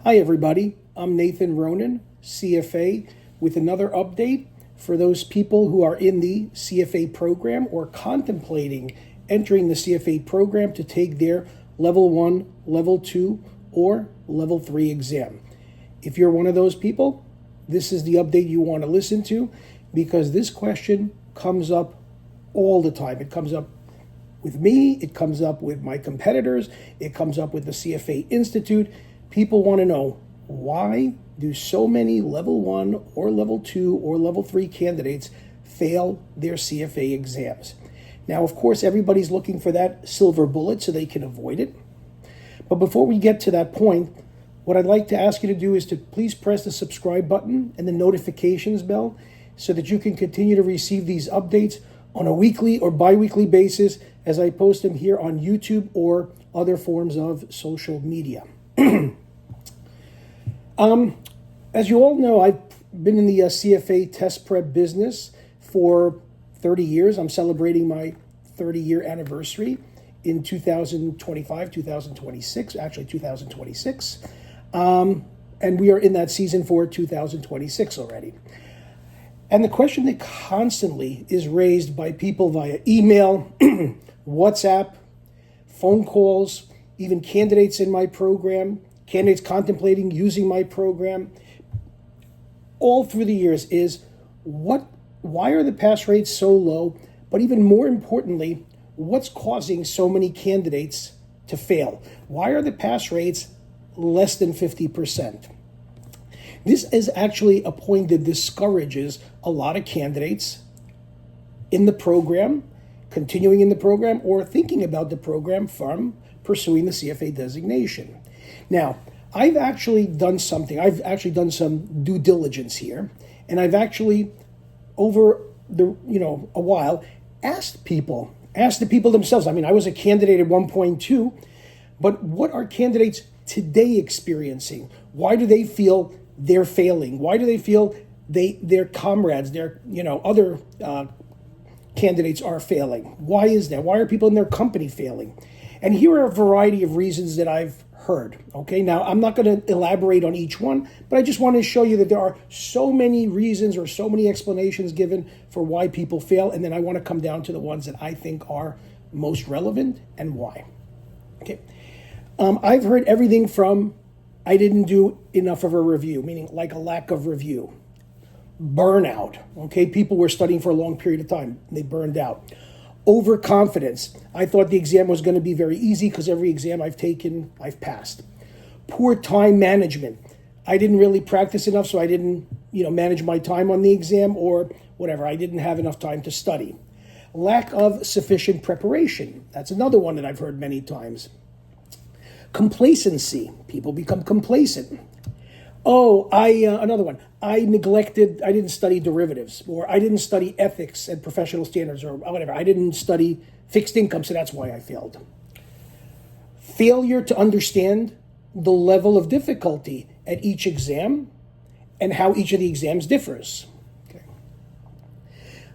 Hi everybody, I'm Nathan Ronen, CFA, with another update for those people who are in the CFA program or contemplating entering the CFA program to take their Level 1, Level 2, or Level 3 exam. If you're one of those people, this is the update you want to listen to because this question comes up all the time. It comes up with me, it comes up with my competitors, it comes up with the CFA Institute. People want to know, why do so many Level 1 or Level 2 or Level 3 candidates fail their CFA exams? Now, of course, everybody's looking for that silver bullet so they can avoid it. But before we get to that point, what I'd like to ask you to do is to please press the subscribe button and the notifications bell so that you can continue to receive these updates on a weekly or bi-weekly basis as I post them here on YouTube or other forms of social media. As you all know, I've been in the CFA test prep business for 30 years. I'm celebrating my 30-year anniversary in 2026. And we are in that season for 2026 already. And the question that constantly is raised by people via email, WhatsApp, phone calls, even candidates in my program, candidates contemplating using my program, all through the years is, why are the pass rates so low? But even more importantly, what's causing so many candidates to fail? Why are the pass rates less than 50%? This is actually a point that discourages a lot of candidates in the program, continuing in the program, or thinking about the program from pursuing the CFA designation. Now, I've actually done some due diligence here, and I've actually, over a while, asked the people themselves. I mean, I was a candidate at 1.2, but what are candidates today experiencing? Why do they feel they're failing? Why do they feel their comrades, their other candidates are failing? Why is that? Why are people in their company failing? And here are a variety of reasons that I've heard. Okay, now I'm not going to elaborate on each one, but I just want to show you that there are so many reasons or so many explanations given for why people fail, and then I want to come down to the ones that I think are most relevant and why. Okay, I've heard everything from I didn't do enough of a review, meaning like a lack of review. Burnout, okay? People were studying for a long period of time. They burned out. Overconfidence. I thought the exam was going to be very easy because every exam I've taken, I've passed. Poor time management. I didn't really practice enough, so I didn't, manage my time on the exam or whatever. I didn't have enough time to study. Lack of sufficient preparation. That's another one that I've heard many times. Complacency. People become complacent. Another one. I didn't study derivatives, or I didn't study ethics and professional standards, or whatever. I didn't study fixed income, so that's why I failed. Failure to understand the level of difficulty at each exam and how each of the exams differs. Okay.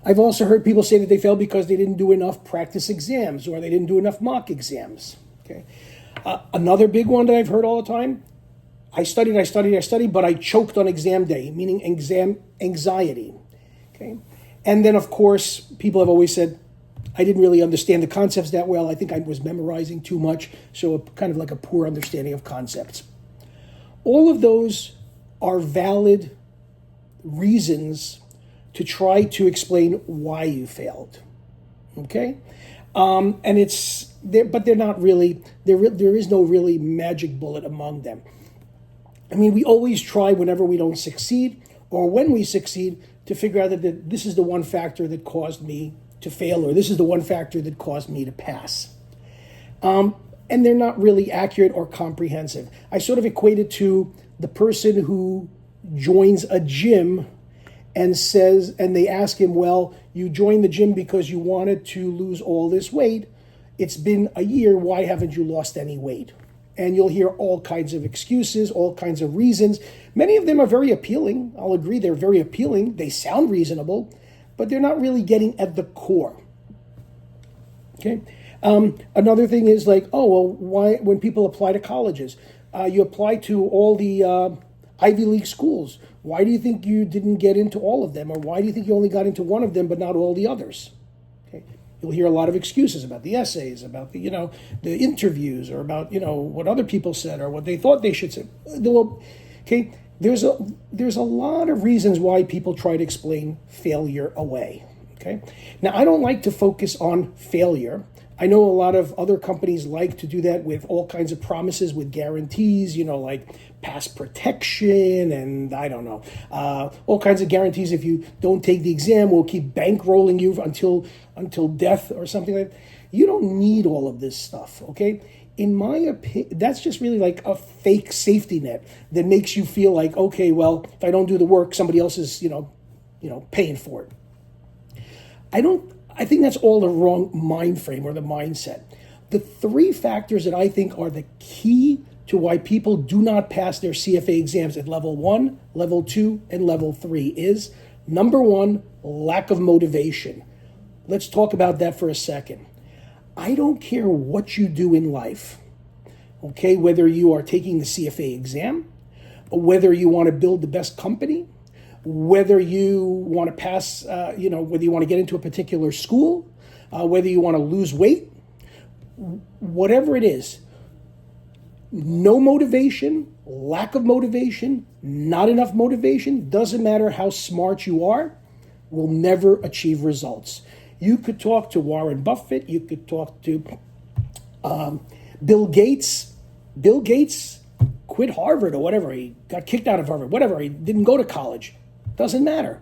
I've also heard people say that they failed because they didn't do enough practice exams, or they didn't do enough mock exams. Okay. Another big one that I've heard all the time, I studied, but I choked on exam day, meaning exam anxiety. Okay. And then, of course, people have always said, I didn't really understand the concepts that well. I think I was memorizing too much, so kind of like a poor understanding of concepts. All of those are valid reasons to try to explain why you failed. Okay? But they're not really, there is no really magic bullet among them. I mean, we always try whenever we don't succeed, or when we succeed, to figure out that this is the one factor that caused me to fail, or this is the one factor that caused me to pass. And they're not really accurate or comprehensive. I sort of equate it to the person who joins a gym and they ask him, well, you joined the gym because you wanted to lose all this weight. It's been a year. Why haven't you lost any weight? And you'll hear all kinds of excuses, all kinds of reasons. Many of them are very appealing. I'll agree they're very appealing. They sound reasonable, but they're not really getting at the core. Okay? Another thing is like, oh, well, why, when people apply to colleges, you apply to all the Ivy League schools. Why do you think you didn't get into all of them? Or why do you think you only got into one of them but not all the others? Okay. You'll hear a lot of excuses about the essays, about the, the interviews, or about, what other people said or what they thought they should say. Okay. There's a lot of reasons why people try to explain failure away. Okay. Now, I don't like to focus on failure. I know a lot of other companies like to do that with all kinds of promises, with guarantees, like pass protection and I don't know, all kinds of guarantees. If you don't take the exam, we'll keep bankrolling you until death or something like that. You don't need all of this stuff, okay? In my opinion, that's just really like a fake safety net that makes you feel like, okay, well, if I don't do the work, somebody else is, paying for it. I think that's all the wrong mind frame or the mindset. The three factors that I think are the key to why people do not pass their CFA exams at level 1, level 2, and level 3 is, number one, lack of motivation. Let's talk about that for a second. I don't care what you do in life, okay, whether you are taking the CFA exam, or whether you want to build the best company, whether you want to pass, whether you want to get into a particular school, whether you want to lose weight, whatever it is, no motivation, lack of motivation, not enough motivation, doesn't matter how smart you are, will never achieve results. You could talk to Warren Buffett, you could talk to Bill Gates. Bill Gates quit Harvard or whatever, he got kicked out of Harvard, whatever, he didn't go to college. Doesn't matter.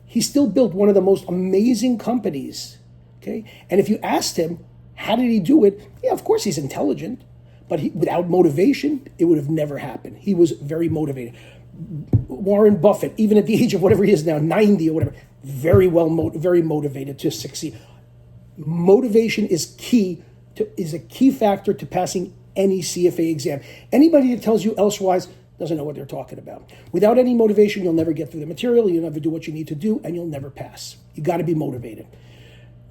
He still built one of the most amazing companies, okay? And if you asked him, how did he do it? Yeah, of course he's intelligent, but without motivation, it would have never happened. He was very motivated. Warren Buffett, even at the age of whatever he is now, 90 or whatever, very motivated to succeed. Motivation is a key factor to passing any CFA exam. Anybody that tells you elsewise doesn't know what they're talking about. Without any motivation, you'll never get through the material, you'll never do what you need to do, and you'll never pass. You got to be motivated.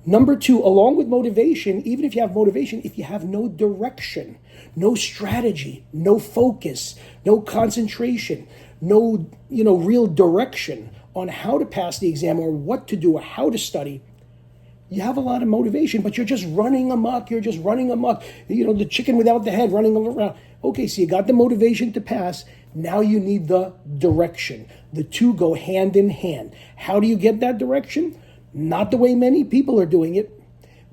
Number two, along with motivation, even if you have motivation, if you have no direction, no strategy, no focus, no concentration, no real direction on how to pass the exam or what to do or how to study, you have a lot of motivation, but you're just running amok. The chicken without the head running around. Okay, so you got the motivation to pass. Now you need the direction. The two go hand in hand. How do you get that direction? Not the way many people are doing it.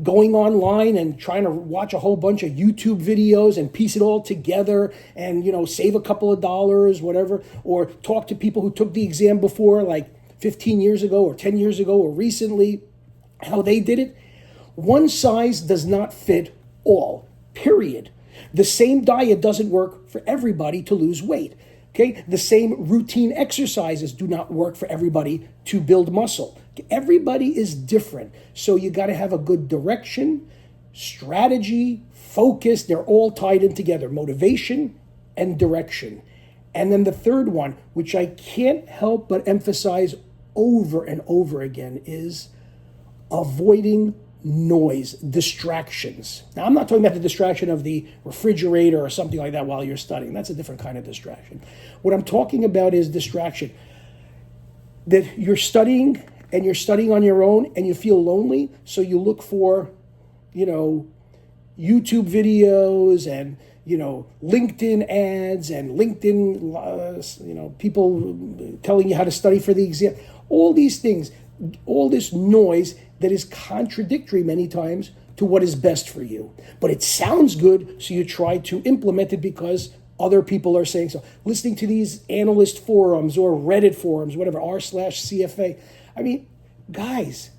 Going online and trying to watch a whole bunch of YouTube videos and piece it all together and, save a couple of dollars, whatever, or talk to people who took the exam before, like 15 years ago or 10 years ago or recently, how they did it. One size does not fit all, period. The same diet doesn't work for everybody to lose weight. Okay, the same routine exercises do not work for everybody to build muscle. Everybody is different. So you got to have a good direction, strategy, focus. They're all tied in together, motivation and direction. And then the third one, which I can't help but emphasize over and over again, is avoiding noise, distractions. Now, I'm not talking about the distraction of the refrigerator or something like that while you're studying. That's a different kind of distraction. What I'm talking about is distraction. That you're studying and you're studying on your own and you feel lonely, so you look for, YouTube videos and, LinkedIn ads and LinkedIn, people telling you how to study for the exam. All these things, all this noise that is contradictory many times to what is best for you. But it sounds good, so you try to implement it because other people are saying so. Listening to these analyst forums or Reddit forums, whatever, r/CFA. I mean, guys,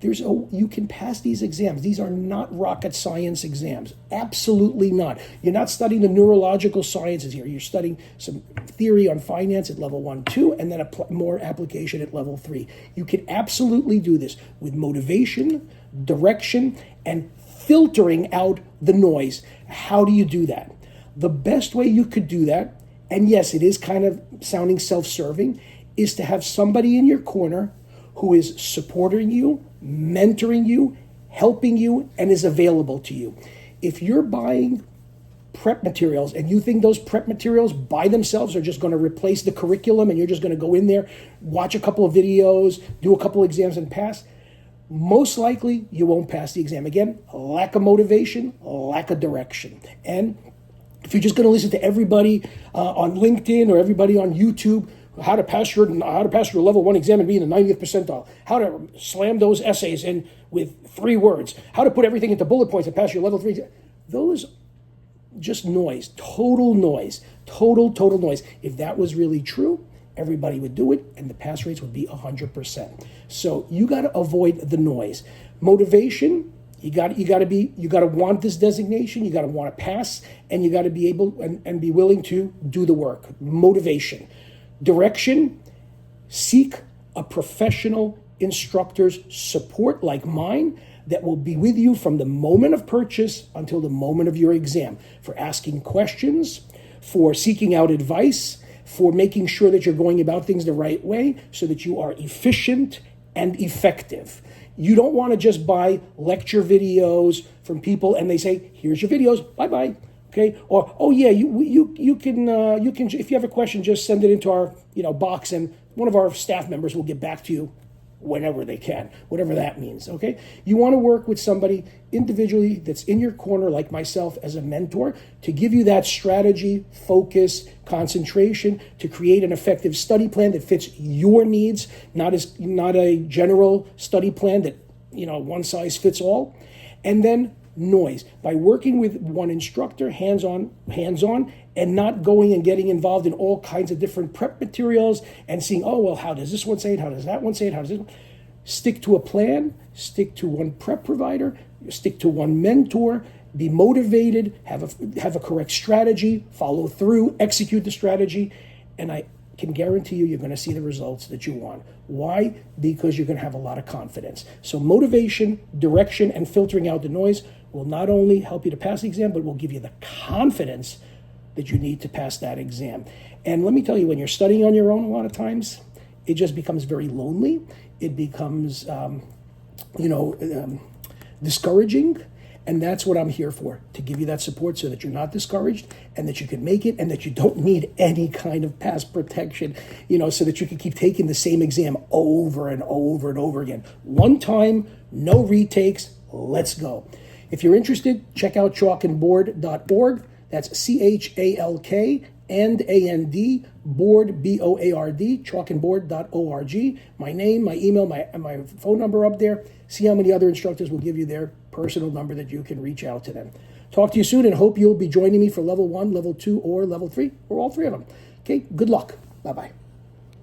you can pass these exams. These are not rocket science exams. Absolutely not. You're not studying the neurological sciences here. You're studying some theory on finance at level 1, 2, and then more application at level 3. You can absolutely do this with motivation, direction, and filtering out the noise. How do you do that? The best way you could do that, and yes, it is kind of sounding self-serving, is to have somebody in your corner who is supporting you, mentoring you, helping you and is available to you. If you're buying prep materials and you think those prep materials by themselves are just going to replace the curriculum and you're just going to go in there, watch a couple of videos, do a couple of exams and pass, most likely you won't pass the exam. Again, lack of motivation, lack of direction. And if you're just going to listen to everybody on LinkedIn or everybody on YouTube, how to pass your level 1 exam and be in the 90th percentile, how to slam those essays in with 3 words, how to put everything into bullet points and pass your level 3, those just noise, total noise. If that was really true, everybody would do it and the pass rates would be 100%. So you got to avoid the noise. Motivation, you got to want this designation, you got to want to pass, and you got to be able and be willing to do the work. Motivation. Direction, seek a professional instructor's support like mine that will be with you from the moment of purchase until the moment of your exam, for asking questions, for seeking out advice, for making sure that you're going about things the right way so that you are efficient and effective. You don't want to just buy lecture videos from people and they say, here's your videos, bye-bye. Okay? Or, oh yeah, you can if you have a question, just send it into our box and one of our staff members will get back to you whenever they can, whatever that means, okay? You want to work with somebody individually that's in your corner, like myself as a mentor, to give you that strategy, focus, concentration, to create an effective study plan that fits your needs, not a general study plan that, one size fits all. And then noise. By working with one instructor, hands-on, and not going and getting involved in all kinds of different prep materials and seeing, oh, well, how does this one say it? How does that one say it? How does this one? Stick to a plan, stick to one prep provider, stick to one mentor, be motivated, have a correct strategy, follow through, execute the strategy, and I can guarantee you're going to see the results that you want. Why? Because you're going to have a lot of confidence. So motivation, direction, and filtering out the noise will not only help you to pass the exam, but will give you the confidence that you need to pass that exam. And let me tell you, when you're studying on your own, a lot of times, it just becomes very lonely. It becomes, discouraging. And that's what I'm here for, to give you that support so that you're not discouraged and that you can make it and that you don't need any kind of pass protection, so that you can keep taking the same exam over and over and over again. One time, no retakes, let's go. If you're interested, check out chalkandboard.org. That's CHALK and AND, board, BOARD, chalkandboard.org. My name, my email, my phone number up there. See how many other instructors will give you their personal number that you can reach out to them. Talk to you soon and hope you'll be joining me for level 1, level 2, or level 3, or all 3 of them. Okay, good luck. Bye-bye.